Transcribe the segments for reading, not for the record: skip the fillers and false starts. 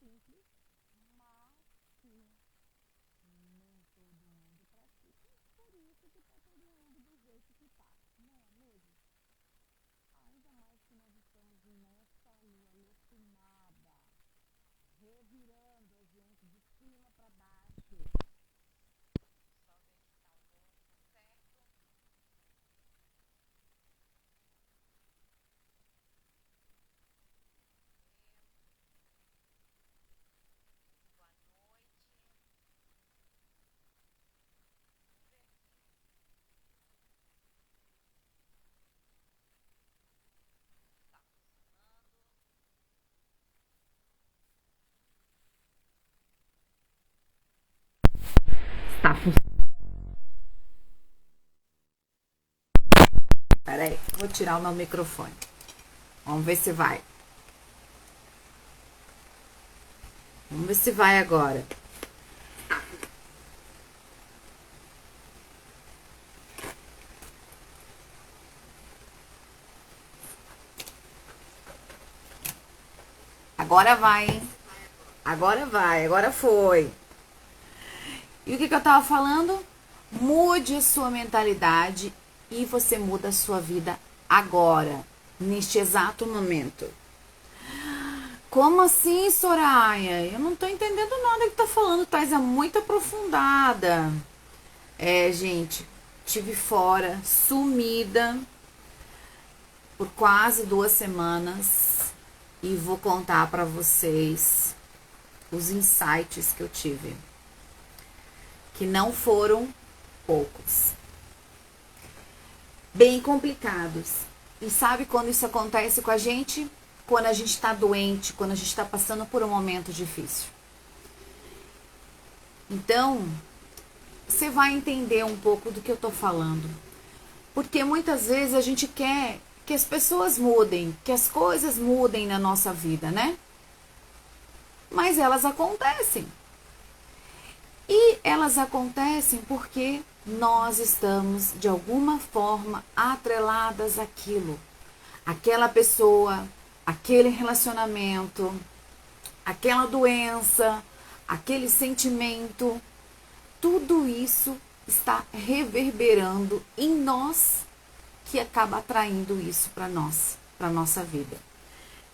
simples, mas que nem todo mundo pratica. Por isso que tá todo mundo do jeito que tá, não é mesmo? Ainda mais que nós estamos nessa lua alucinada, revirando a gente de cima para baixo. Está funcionando. Peraí, vou tirar o meu microfone. Vamos ver se vai. Vamos ver se vai agora. Agora vai, hein? Agora vai, agora foi. E o que eu tava falando? Mude a sua mentalidade e você muda a sua vida agora, neste exato momento. Como assim, Soraya? Eu não tô entendendo nada que tá falando, Thais, muito aprofundada. É, gente, tive fora, sumida por quase 2 semanas e vou contar pra vocês os insights que eu tive, que não foram poucos, bem complicados. E sabe quando isso acontece com a gente? Quando a gente está doente, quando a gente está passando por um momento difícil. Então, você vai entender um pouco do que eu tô falando. Porque muitas vezes a gente quer que as pessoas mudem, que as coisas mudem na nossa vida, né? Mas elas acontecem. E elas acontecem porque nós estamos, de alguma forma, atreladas àquilo. Aquela pessoa, aquele relacionamento, aquela doença, aquele sentimento, tudo isso está reverberando em nós, que acaba atraindo isso para nós, para nossa vida.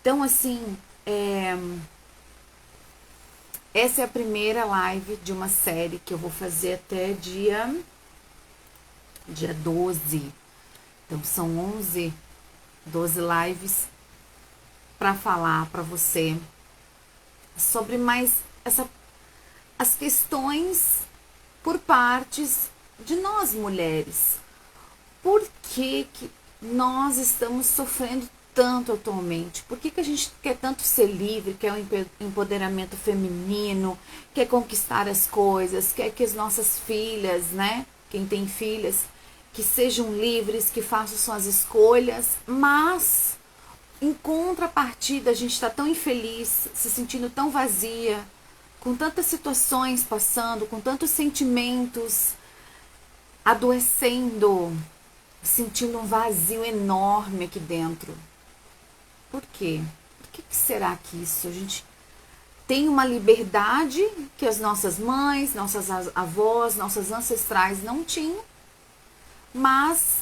Então, assim, essa é a primeira live de uma série que eu vou fazer até dia 12. Então, são 12 lives para falar para você sobre mais as questões por partes de nós mulheres. Por que nós estamos sofrendo tanto atualmente? Por que a gente quer tanto ser livre, quer o empoderamento feminino, quer conquistar as coisas, quer que as nossas filhas, né? Quem tem filhas, que sejam livres, que façam suas escolhas, mas em contrapartida a gente está tão infeliz, se sentindo tão vazia, com tantas situações passando, com tantos sentimentos, adoecendo, sentindo um vazio enorme aqui dentro. Por quê? Por que será que isso? A gente tem uma liberdade que as nossas mães, nossas avós, nossas ancestrais não tinham, mas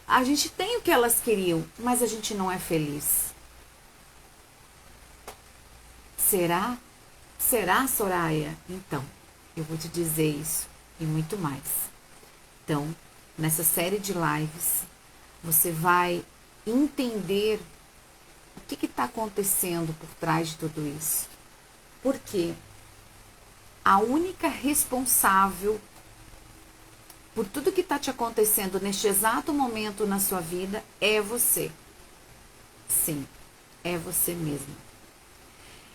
a gente tem o que elas queriam, mas a gente não é feliz. Será? Será, Soraya? Então, eu vou te dizer isso e muito mais. Então, nessa série de lives, você vai entender o que está acontecendo por trás de tudo isso. Porque a única responsável por tudo que está te acontecendo neste exato momento na sua vida é você. Sim, é você mesmo.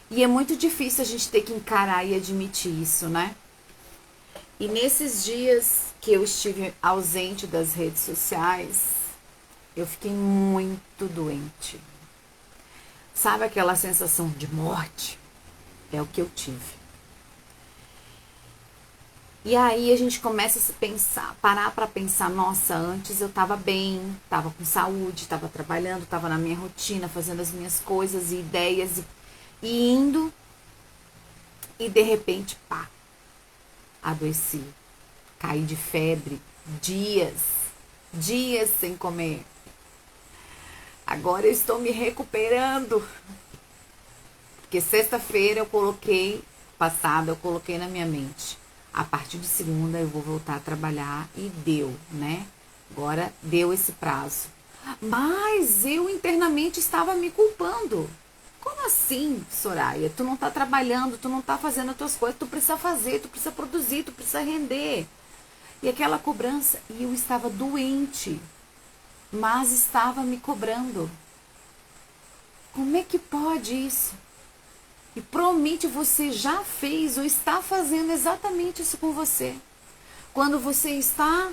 E é muito difícil a gente ter que encarar e admitir isso, né? E nesses dias que eu estive ausente das redes sociais, eu fiquei muito doente. Sabe aquela sensação de morte? É o que eu tive. E aí a gente começa a se pensar, parar para pensar, nossa, antes eu tava bem, tava com saúde, tava trabalhando, tava na minha rotina, fazendo as minhas coisas e ideias e indo. E de repente, pá, adoeci. Caí de febre, dias sem comer. Agora eu estou me recuperando. Porque sexta-feira eu coloquei na minha mente. A partir de segunda eu vou voltar a trabalhar e deu, né? Agora deu esse prazo. Mas eu internamente estava me culpando. Como assim, Soraya? Tu não tá trabalhando, tu não tá fazendo as tuas coisas, tu precisa fazer, tu precisa produzir, tu precisa render. E aquela cobrança, e eu estava doente, mas estava me cobrando. Como é que pode isso? E provavelmente você já fez ou está fazendo exatamente isso com você. Quando você está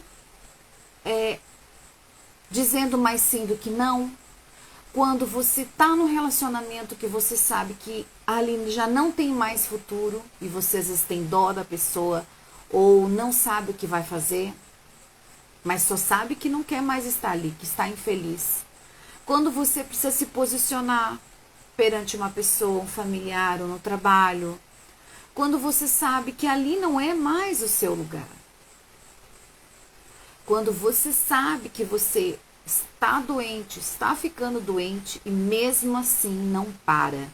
dizendo mais sim do que não, quando você está num relacionamento que você sabe que ali já não tem mais futuro e você às vezes tem dó da pessoa ou não sabe o que vai fazer, mas só sabe que não quer mais estar ali, que está infeliz. Quando você precisa se posicionar perante uma pessoa, um familiar ou no trabalho, quando você sabe que ali não é mais o seu lugar. Quando você sabe que você está doente, está ficando doente e mesmo assim não para,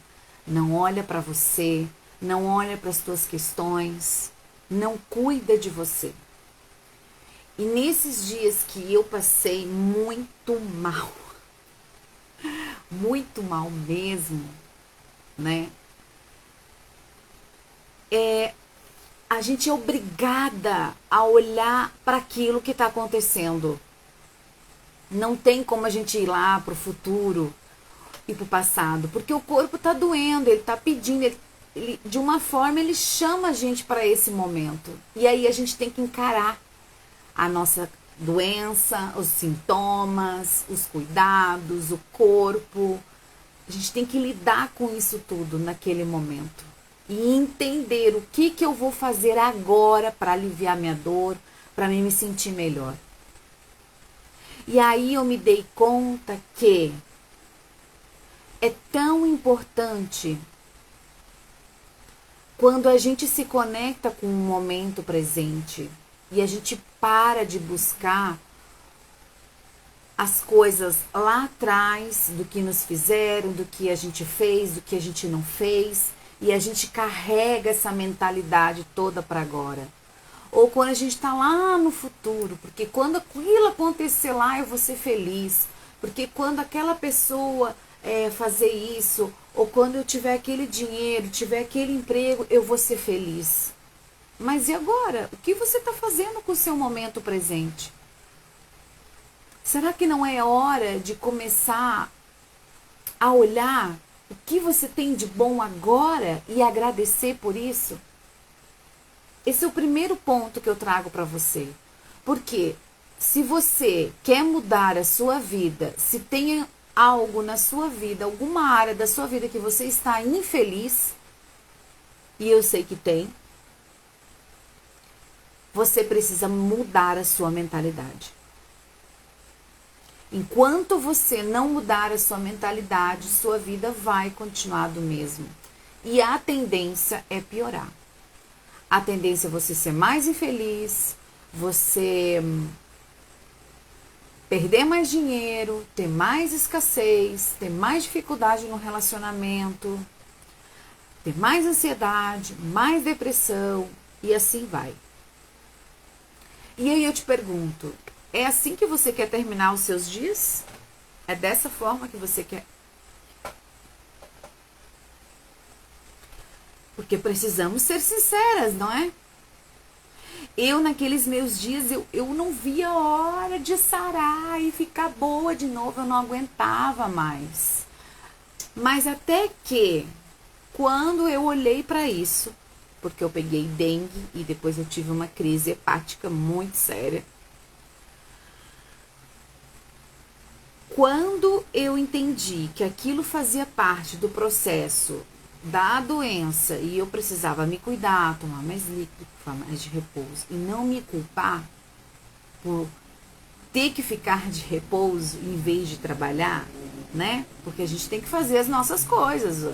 não olha para você, não olha para as suas questões, não cuida de você. E nesses dias que eu passei muito mal mesmo, né? A gente é obrigada a olhar para aquilo que está acontecendo. Não tem como a gente ir lá para o futuro e para o passado, porque o corpo está doendo, ele está pedindo, ele, de uma forma ele chama a gente para esse momento. E aí a gente tem que encarar a nossa doença, os sintomas, os cuidados, o corpo. A gente tem que lidar com isso tudo naquele momento. E entender o que eu vou fazer agora para aliviar minha dor, para me sentir melhor. E aí eu me dei conta que é tão importante quando a gente se conecta com o momento presente e a gente para de buscar as coisas lá atrás do que nos fizeram, do que a gente fez, do que a gente não fez, e a gente carrega essa mentalidade toda para agora. Ou quando a gente está lá no futuro, porque quando aquilo acontecer lá eu vou ser feliz, porque quando aquela pessoa fazer isso, ou quando eu tiver aquele dinheiro, tiver aquele emprego, eu vou ser feliz. Mas e agora? O que você está fazendo com o seu momento presente? Será que não é hora de começar a olhar o que você tem de bom agora e agradecer por isso? Esse é o primeiro ponto que eu trago para você. Porque se você quer mudar a sua vida, se tem algo na sua vida, alguma área da sua vida que você está infeliz, e eu sei que tem, você precisa mudar a sua mentalidade. Enquanto você não mudar a sua mentalidade, sua vida vai continuar do mesmo. E a tendência é piorar. A tendência é você ser mais infeliz, você perder mais dinheiro, ter mais escassez, ter mais dificuldade no relacionamento, ter mais ansiedade, mais depressão e assim vai. E aí eu te pergunto, é assim que você quer terminar os seus dias? É dessa forma que você quer? Porque precisamos ser sinceras, não é? Eu, naqueles meus dias, eu não via a hora de sarar e ficar boa de novo, eu não aguentava mais. Mas até que, quando eu olhei para isso, porque eu peguei dengue e depois eu tive uma crise hepática muito séria. Quando eu entendi que aquilo fazia parte do processo da doença e eu precisava me cuidar, tomar mais líquido, tomar mais de repouso e não me culpar por ter que ficar de repouso em vez de trabalhar, né? Porque a gente tem que fazer as nossas coisas,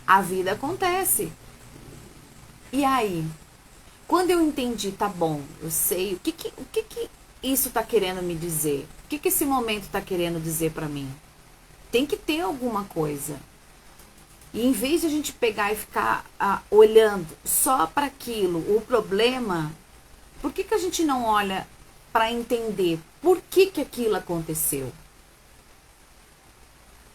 a vida acontece. E aí, quando eu entendi, tá bom, eu sei, o que isso tá querendo me dizer? O que esse momento tá querendo dizer pra mim? Tem que ter alguma coisa. E em vez de a gente pegar e ficar olhando só para aquilo, o problema, por que a gente não olha para entender por que aquilo aconteceu?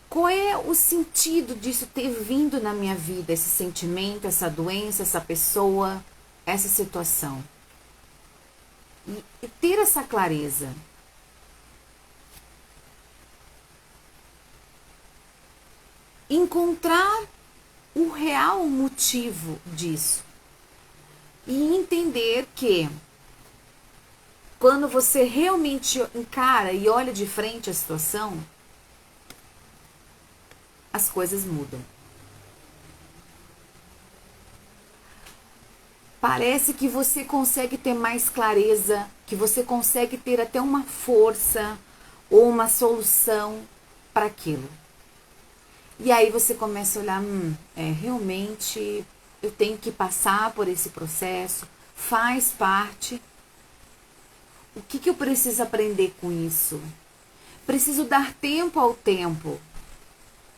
Qual é o sentido disso ter vindo na minha vida, esse sentimento, essa doença, essa pessoa, essa situação? E ter essa clareza. Encontrar o real motivo disso. E entender que quando você realmente encara e olha de frente a situação, as coisas mudam. Parece que você consegue ter mais clareza, que você consegue ter até uma força ou uma solução para aquilo. E aí você começa a olhar, realmente eu tenho que passar por esse processo, faz parte. O que eu preciso aprender com isso? Preciso dar tempo ao tempo.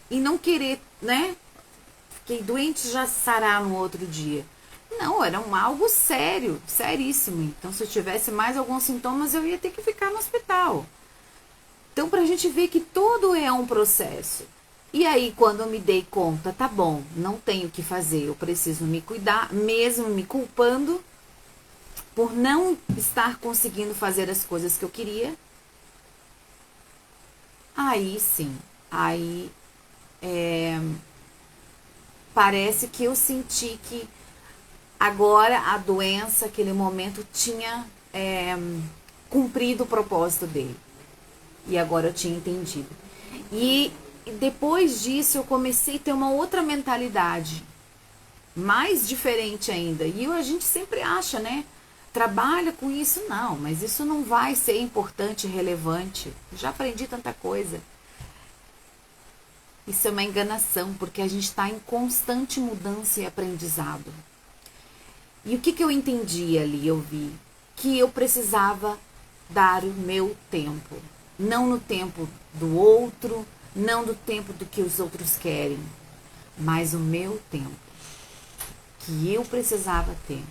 E não querer, né? Fiquei doente, já sarar no outro dia. Não, era algo sério, seríssimo. Então, se eu tivesse mais alguns sintomas, eu ia ter que ficar no hospital. Então, pra gente ver que tudo é um processo. E aí, quando eu me dei conta, tá bom, não tenho o que fazer, eu preciso me cuidar, mesmo me culpando por não estar conseguindo fazer as coisas que eu queria. Aí sim, aí parece que eu senti que agora a doença, aquele momento, tinha cumprido o propósito dele. E agora eu tinha entendido. E depois disso eu comecei a ter uma outra mentalidade, mais diferente ainda. E a gente sempre acha, né? Trabalha com isso, não, mas isso não vai ser importante e relevante. Já aprendi tanta coisa. Isso é uma enganação, porque a gente está em constante mudança e aprendizado. E o que eu entendi ali? Eu vi que eu precisava dar o meu tempo. Não no tempo do outro, não no tempo do que os outros querem, mas o meu tempo, que eu precisava ter.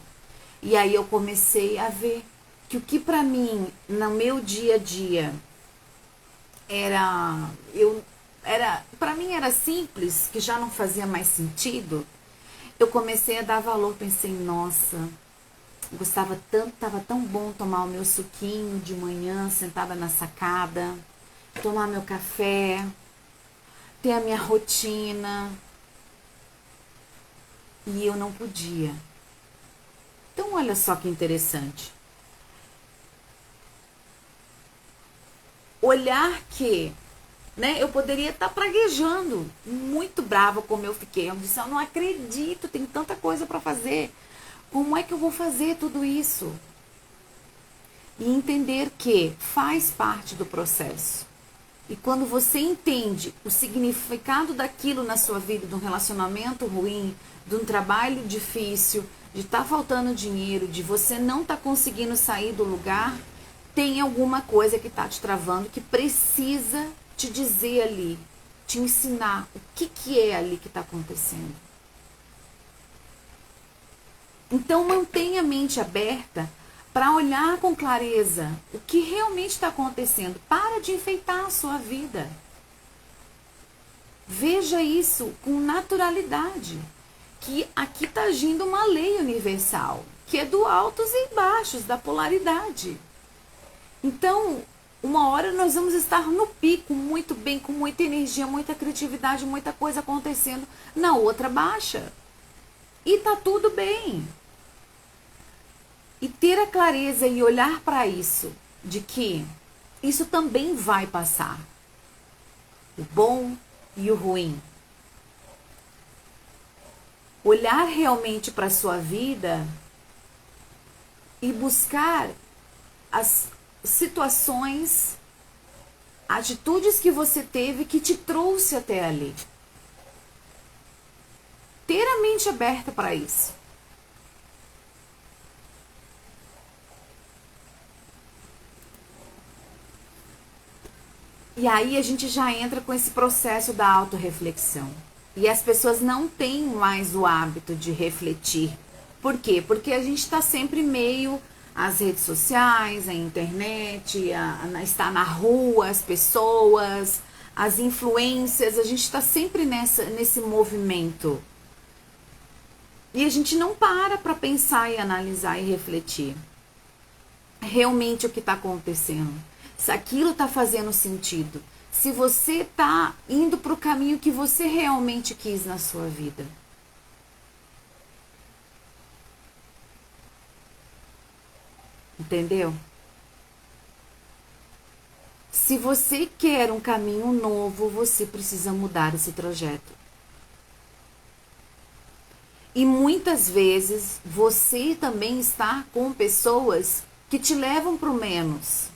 E aí eu comecei a ver que o que para mim, no meu dia a dia, para mim era simples, que já não fazia mais sentido. Eu comecei a dar valor, pensei, nossa, gostava tanto, tava tão bom tomar o meu suquinho de manhã, sentada na sacada, tomar meu café, ter a minha rotina. E eu não podia. Então olha só que interessante. Olhar que, né, eu poderia estar praguejando, muito brava como eu fiquei. Eu disse, eu não acredito, tem tanta coisa para fazer. Como é que eu vou fazer tudo isso? E entender que faz parte do processo. E quando você entende o significado daquilo na sua vida, de um relacionamento ruim, de um trabalho difícil, de estar faltando dinheiro, de você não estar conseguindo sair do lugar, tem alguma coisa que está te travando, que precisa te dizer ali, te ensinar o que é ali que está acontecendo. Então mantenha a mente aberta para olhar com clareza o que realmente está acontecendo. Para de enfeitar a sua vida. Veja isso com naturalidade. Que aqui está agindo uma lei universal, que é do altos e baixos, da polaridade. Então, uma hora nós vamos estar no pico, muito bem, com muita energia, muita criatividade, muita coisa acontecendo. Na outra, baixa. E tá tudo bem. E ter a clareza e olhar para isso, de que isso também vai passar. O bom e o ruim. Olhar realmente para a sua vida e buscar as situações, atitudes que você teve que te trouxe até ali. Ter a mente aberta para isso. E aí a gente já entra com esse processo da autorreflexão. E as pessoas não têm mais o hábito de refletir. Por quê? Porque a gente está sempre meio às redes sociais, à internet, estar na rua, as pessoas, as influências, a gente está sempre nesse movimento. E a gente não para pensar e analisar e refletir realmente o que está acontecendo. Se aquilo está fazendo sentido. Se você está indo para o caminho que você realmente quis na sua vida. Entendeu? Se você quer um caminho novo, você precisa mudar esse trajeto. E muitas vezes você também está com pessoas que te levam para o menos.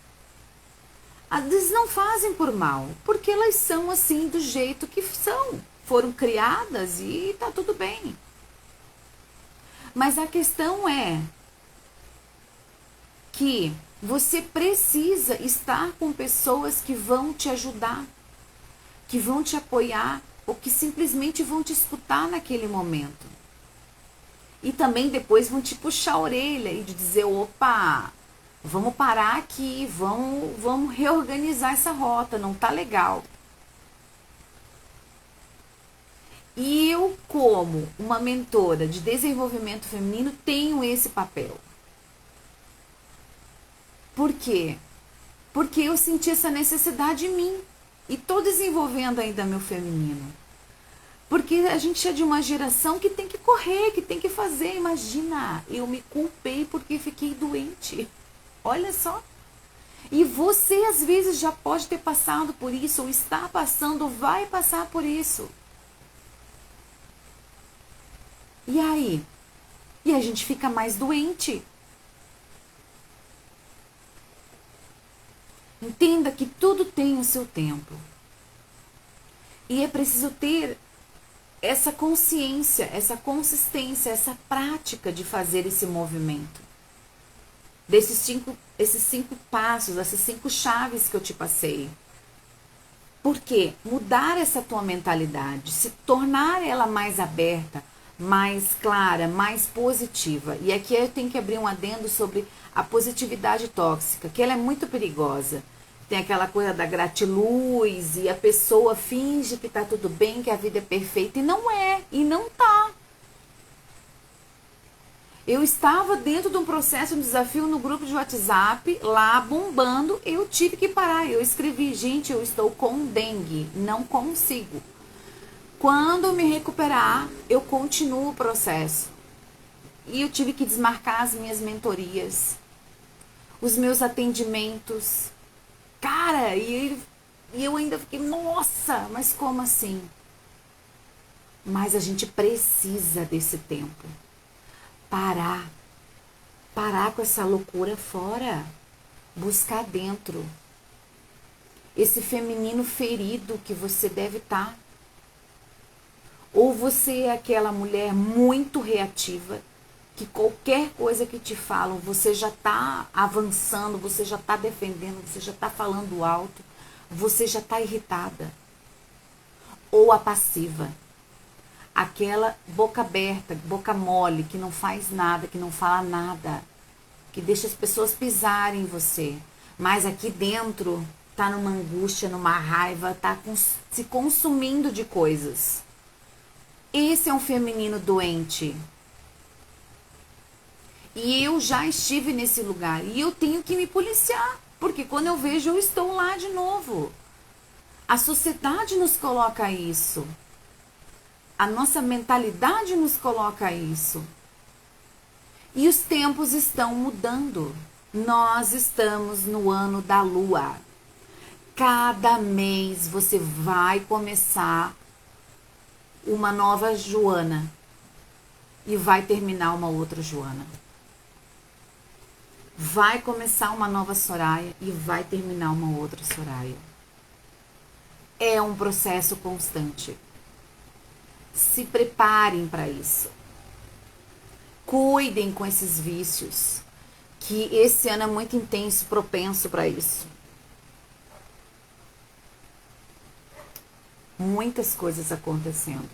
Às vezes não fazem por mal, porque elas são assim do jeito que são. Foram criadas e tá tudo bem. Mas a questão é que você precisa estar com pessoas que vão te ajudar, que vão te apoiar ou que simplesmente vão te escutar naquele momento. E também depois vão te puxar a orelha e dizer, opa, vamos parar aqui, vamos reorganizar essa rota, não tá legal. E eu, como uma mentora de desenvolvimento feminino, tenho esse papel. Por quê? Porque eu senti essa necessidade em mim. E tô desenvolvendo ainda meu feminino. Porque a gente é de uma geração que tem que correr, que tem que fazer. Imagina, eu me culpei porque fiquei doente. Olha só. E você às vezes já pode ter passado por isso, ou está passando, ou vai passar por isso. E aí? E a gente fica mais doente. Entenda que tudo tem o seu tempo. E é preciso ter essa consciência, essa consistência, essa prática de fazer esse movimento. Esses cinco passos, essas 5 chaves que eu te passei. Por quê? Mudar essa tua mentalidade, se tornar ela mais aberta, mais clara, mais positiva. E aqui eu tenho que abrir um adendo sobre a positividade tóxica, que ela é muito perigosa. Tem aquela coisa da gratiluz e a pessoa finge que tá tudo bem, que a vida é perfeita e não é, e não tá. Eu estava dentro de um processo, um desafio no grupo de WhatsApp, lá bombando, eu tive que parar. Eu escrevi, gente, eu estou com dengue, não consigo. Quando eu me recuperar, eu continuo o processo. E eu tive que desmarcar as minhas mentorias, os meus atendimentos. Cara, e eu ainda fiquei, nossa, mas como assim? Mas a gente precisa desse tempo. Parar com essa loucura fora, buscar dentro esse feminino ferido que você deve estar. Ou você é aquela mulher muito reativa, que qualquer coisa que te falam, você já está avançando, você já está defendendo, você já está falando alto, você já está irritada. Ou a passiva, aquela boca aberta, boca mole, que não faz nada, que não fala nada, que deixa as pessoas pisarem em você. Mas aqui dentro tá numa angústia, numa raiva, tá se consumindo de coisas. Esse é um feminino doente. E eu já estive nesse lugar. E eu tenho que me policiar. Porque quando eu vejo, eu estou lá de novo. A sociedade nos coloca isso. A nossa mentalidade nos coloca isso. E os tempos estão mudando. Nós estamos no ano da lua. Cada mês você vai começar uma nova Joana e vai terminar uma outra Joana. Vai começar uma nova Soraya e vai terminar uma outra Soraya. É um processo constante. Se preparem para isso. Cuidem com esses vícios, que esse ano é muito intenso, propenso para isso. muitas coisas acontecendo.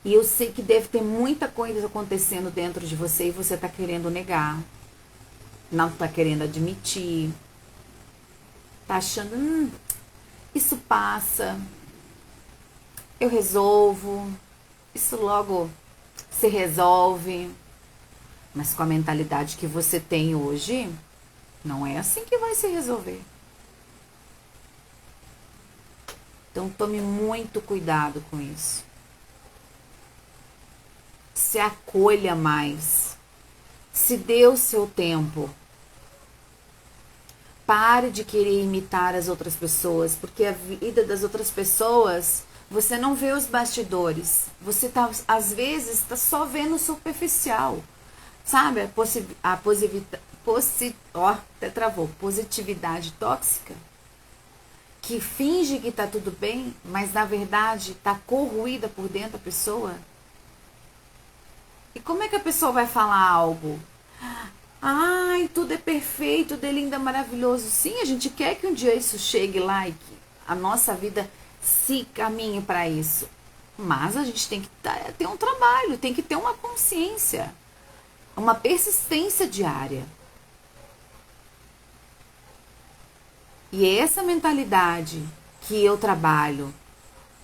E eu sei que deve ter muita coisa acontecendo dentro de você e você tá querendo negar, não tá querendo admitir, tá achando, isso passa, eu resolvo, isso logo se resolve. Mas com a mentalidade que você tem hoje, não é assim que vai se resolver. Então tome muito cuidado com isso. Se acolha mais. Se dê o seu tempo. Pare de querer imitar as outras pessoas, porque a vida das outras pessoas, você não vê os bastidores. Você tá, às vezes, está só vendo o superficial. Sabe? Até travou. Positividade tóxica. Que finge que tá tudo bem, mas na verdade tá corroída por dentro a pessoa. E como é que a pessoa vai falar algo? Ai, tudo é perfeito, tudo é lindo, é maravilhoso. Sim, a gente quer que um dia isso chegue lá e que a nossa vida se caminhe para isso. Mas a gente tem que ter um trabalho, tem que ter uma consciência, uma persistência diária. E é essa mentalidade que eu trabalho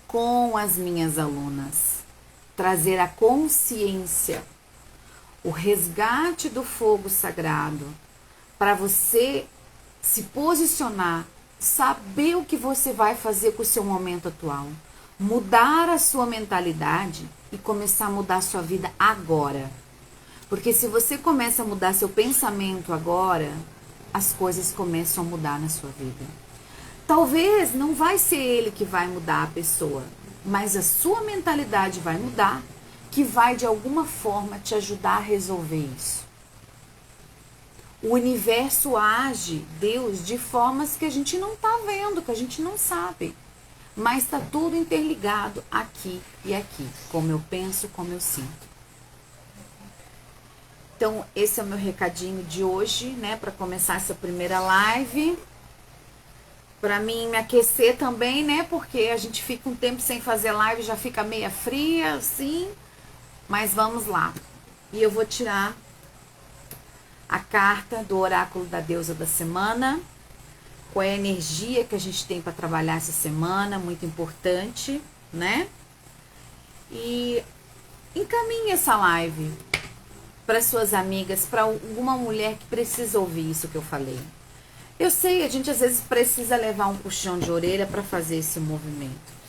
com as minhas alunas. Trazer a consciência, o resgate do fogo sagrado, para você se posicionar, saber o que você vai fazer com o seu momento atual, mudar a sua mentalidade e começar a mudar a sua vida agora. Porque se você começa a mudar seu pensamento agora, as coisas começam a mudar na sua vida. Talvez não vai ser ele que vai mudar a pessoa, mas a sua mentalidade vai mudar, que vai de alguma forma te ajudar a resolver isso. O universo age, Deus, de formas que a gente não está vendo, que a gente não sabe. Mas está tudo interligado aqui e aqui, como eu penso, como eu sinto. Então, esse é o meu recadinho de hoje, né, para começar essa primeira live. Para mim me aquecer também, né, porque a gente fica um tempo sem fazer live, já fica meia fria, assim. Mas vamos lá. E eu vou tirar a carta do oráculo da deusa da semana. Qual é a energia que a gente tem para trabalhar essa semana, muito importante, né? E encaminhe essa live para suas amigas, para alguma mulher que precisa ouvir isso que eu falei. Eu sei, a gente às vezes precisa levar um puxão de orelha para fazer esse movimento.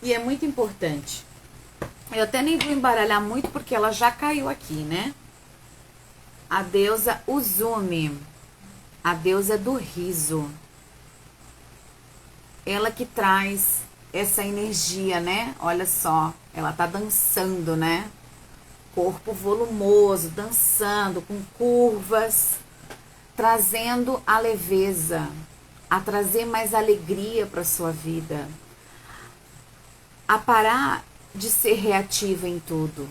E é muito importante. Eu até nem vou embaralhar muito porque ela já caiu aqui, né? A deusa Uzumi, a deusa do riso. Ela que traz essa energia, né? Olha só, ela tá dançando, né? Corpo volumoso, dançando, com curvas, trazendo a leveza, a trazer mais alegria para sua vida, a parar de ser reativa em tudo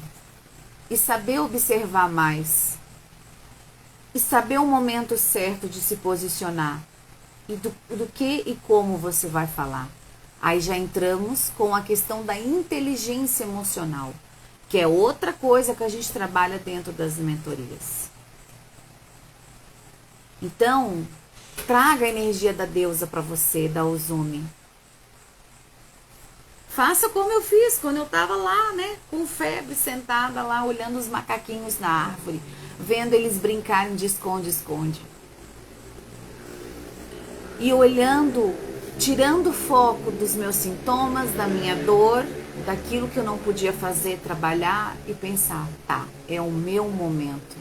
e saber observar mais e saber o momento certo de se posicionar e do que e como você vai falar. Aí já entramos com a questão da inteligência emocional, que é outra coisa que a gente trabalha dentro das mentorias. Então, traga a energia da deusa para você, da Uzumi. Faça como eu fiz quando eu estava lá, né, com febre, sentada lá, olhando os macaquinhos na árvore, vendo eles brincarem de esconde-esconde. E olhando, tirando o foco dos meus sintomas, da minha dor, daquilo que eu não podia fazer, trabalhar e pensar, tá, é o meu momento.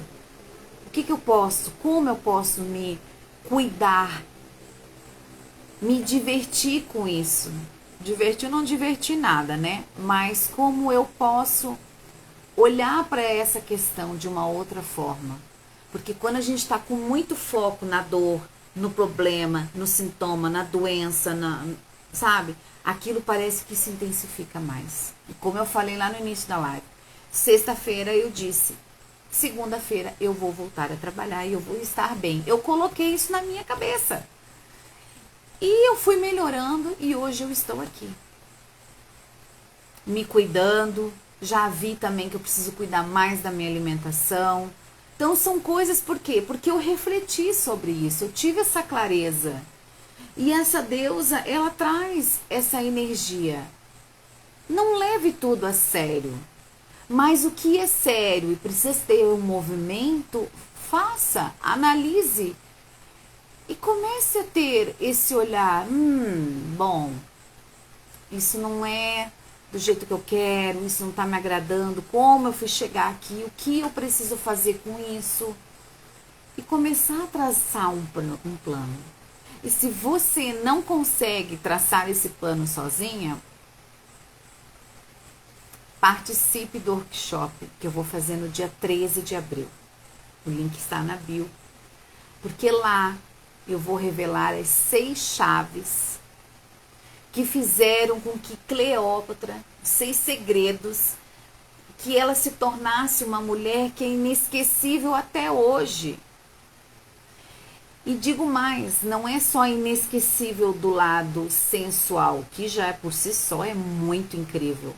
O que eu posso, como eu posso me cuidar, me divertir com isso? Divertir, eu não diverti nada, né? Mas como eu posso olhar para essa questão de uma outra forma? Porque quando a gente está com muito foco na dor, no problema, no sintoma, na doença, sabe? Aquilo parece que se intensifica mais. E como eu falei lá no início da live, sexta-feira eu disse, segunda-feira eu vou voltar a trabalhar e eu vou estar bem. Eu coloquei isso na minha cabeça. E eu fui melhorando e hoje eu estou aqui. Me cuidando, já vi também que eu preciso cuidar mais da minha alimentação. Então são coisas, por quê? Porque eu refleti sobre isso, eu tive essa clareza. E essa deusa, ela traz essa energia. Não leve tudo a sério. Mas o que é sério e precisa ter um movimento, faça, analise. E comece a ter esse olhar, bom, isso não é do jeito que eu quero, isso não está me agradando, como eu fui chegar aqui, o que eu preciso fazer com isso. E começar a traçar um plano. E se você não consegue traçar esse plano sozinha, participe do workshop que eu vou fazer no dia 13 de abril. O link está na bio. Porque lá eu vou revelar as 6 chaves que fizeram com que Cleópatra, 6 segredos, que ela se tornasse uma mulher que é inesquecível até hoje. E digo mais, não é só inesquecível do lado sensual, que já por si só é muito incrível,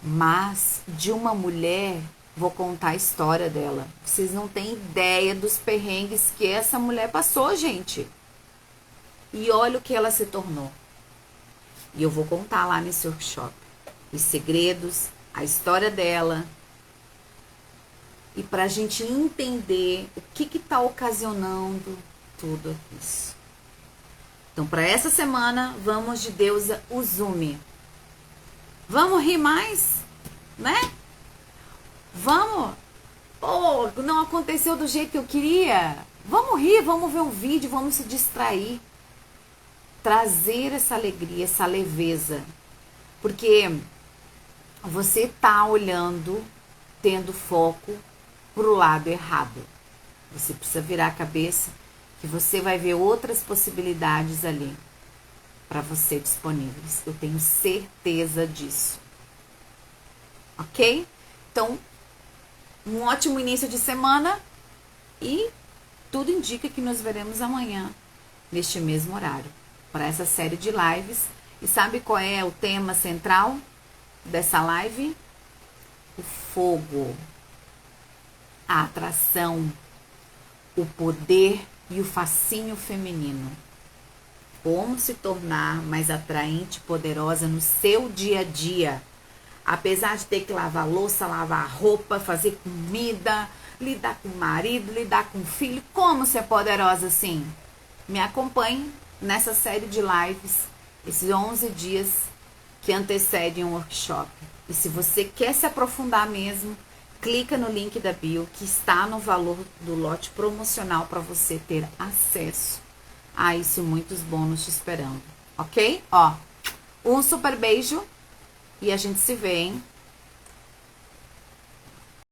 mas de uma mulher, vou contar a história dela. Vocês não têm ideia dos perrengues que essa mulher passou, gente. E olha o que ela se tornou. E eu vou contar lá nesse workshop os segredos, a história dela. E pra gente entender o que tá ocasionando tudo isso. Então, para essa semana, vamos de deusa Uzumi. Vamos rir mais, né? Vamos. Pô, não aconteceu do jeito que eu queria. Vamos rir, vamos ver um vídeo, vamos se distrair. Trazer essa alegria, essa leveza. Porque você tá olhando, tendo foco pro lado errado. Você precisa virar a cabeça que você vai ver outras possibilidades ali para você disponíveis. Eu tenho certeza disso. Ok? Então, um ótimo início de semana e tudo indica que nos veremos amanhã, neste mesmo horário, para essa série de lives. E sabe qual é o tema central dessa live? O fogo, a atração, o poder e o fascínio feminino. Como se tornar mais atraente e poderosa no seu dia a dia. Apesar de ter que lavar louça, lavar roupa, fazer comida, lidar com o marido, lidar com o filho. Como ser poderosa assim? Me acompanhe nessa série de lives, esses 11 dias que antecedem um workshop. E se você quer se aprofundar mesmo, clica no link da bio que está no valor do lote promocional para você ter acesso a isso, muitos bônus te esperando, ok? Ó, um super beijo e a gente se vê, hein?